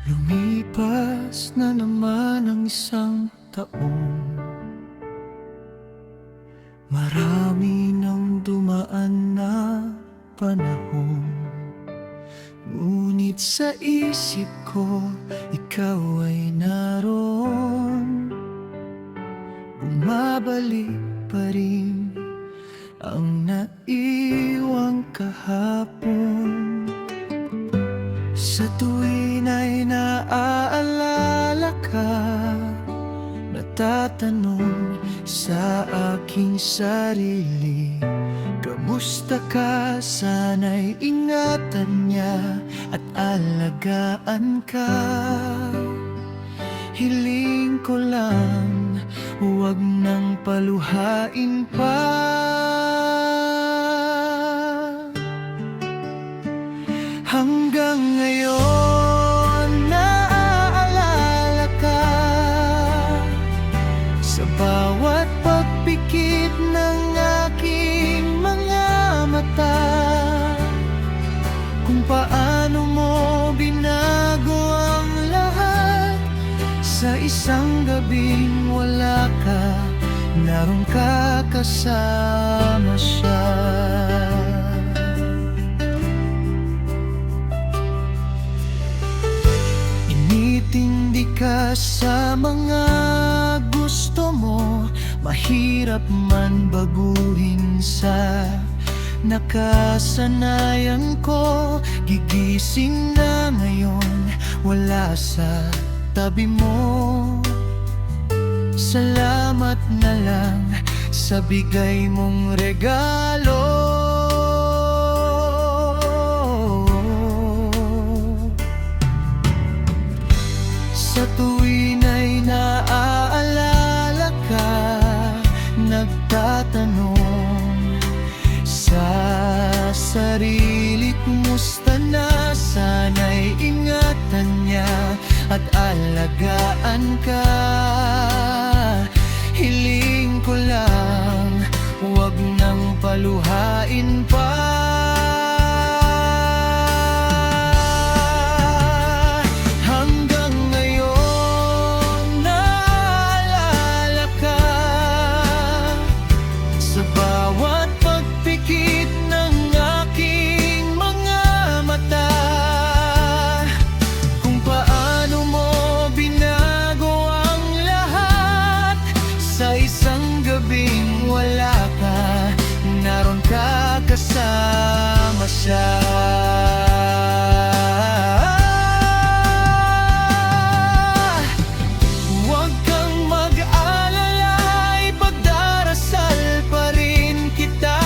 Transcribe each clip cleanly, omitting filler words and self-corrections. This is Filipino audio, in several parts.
Lumipas na naman ang isang taon. Marami nang dumaan na panahon. Ngunit sa isip ko, ikaw ay naroon. Bumabalik pa rin ang naiwang kahapon. Sa tuwin ay naaalala ka, natatanong sa aking sarili, kamusta ka? Sana'y ingatan niya at alagaan ka. Hiling ko lang, huwag nang paluhain pa. Hanggang ngayon, naaalala ka sa bawat pagpikit ng aking mga mata. Kung paano mo binago ang lahat sa isang gabing wala ka, naroon ka kasama siya. Initindi ka sa mga gusto mo, mahirap man baguhin sa nakasanayan ko. Gigising na ngayon, wala sa tabi mo. Salamat na lang sa bigay mong regalo. Sa tuwin ay naaalala ka, nagtatanong sa sarili, kumusta na? Sana'y ingatan niya at alagaan ka. Hiling ko lang, huwag nang paluhain pa. Kasama siya. Huwag kang mag-alala, ipagdarasal pa rin kita.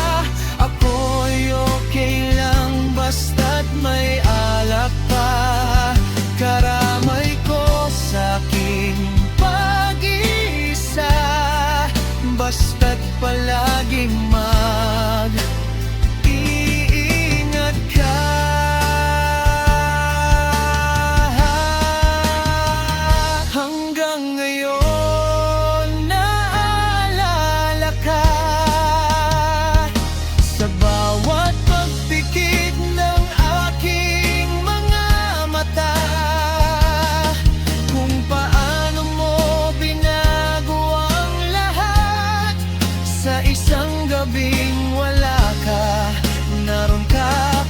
Ako'y okay lang basta't may alak pa. Karamay ko sa aking pag-iisa, basta't palaging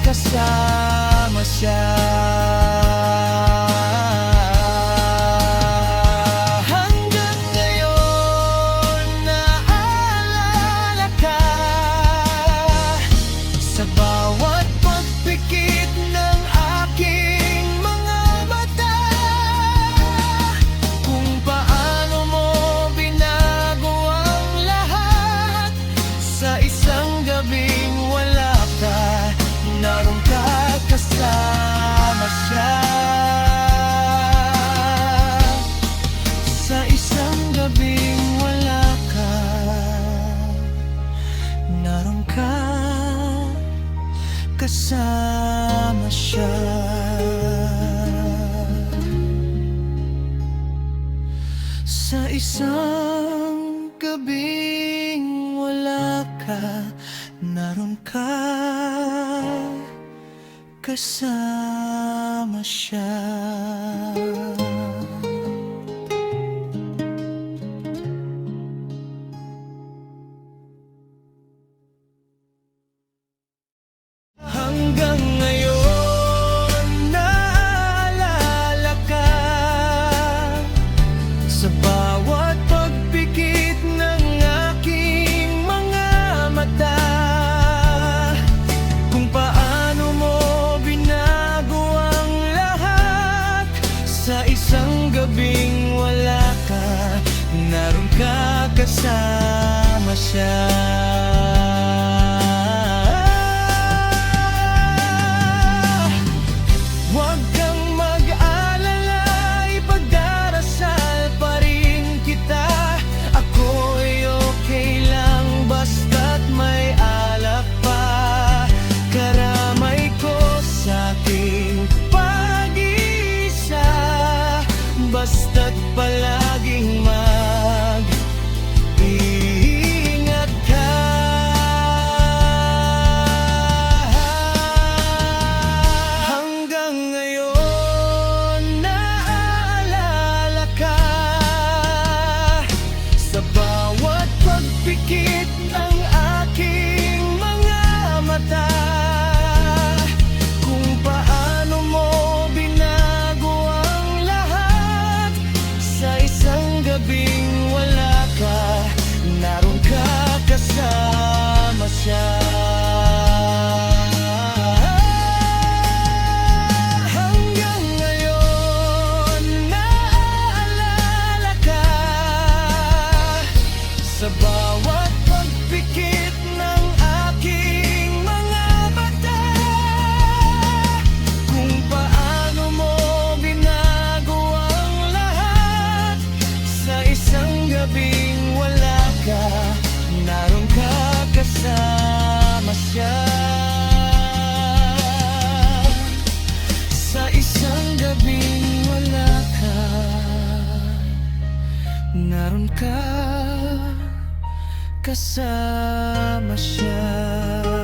kasama siya. Hanggang ngayon, naaalala ka sa bawat pagpikit ng aking mga mata. Kung paano mo binago ang lahat sa isang gabing wala ka, naroon ka kasama siya. Sa isang gabing wala ka, naroon ka kasama siya. Sa isang gabing wala ka, naroon ka kasama siya. Hanggang ngayon naalala ka sa bawat pagpikit ng aking mga mata, kung paano mo binago ang lahat sa isang gabing wala ka, naroon ka kasama siya. Huwag kang mag-alala, ipagdarasal pa rin kita. Ako'y okay lang basta't may alak pa. Karamay ko sa'king pag-iisa, basta't palaging mag-ingat ka. Hanggang ngayon naalala ka sa bawat pagpikit ng aking mga mata, kung paano mo binago ang lahat sa isang gabing wala ka, naroon ka kasama siya. Hanggang ngayon naalala ka sa bawat pagpikit ng aking mga mata, kung paano mo binago ang lahat sa isang gabing wala ka, naroon ka kasama siya. Sa isang gabing wala ka, naroon ka kasama siya.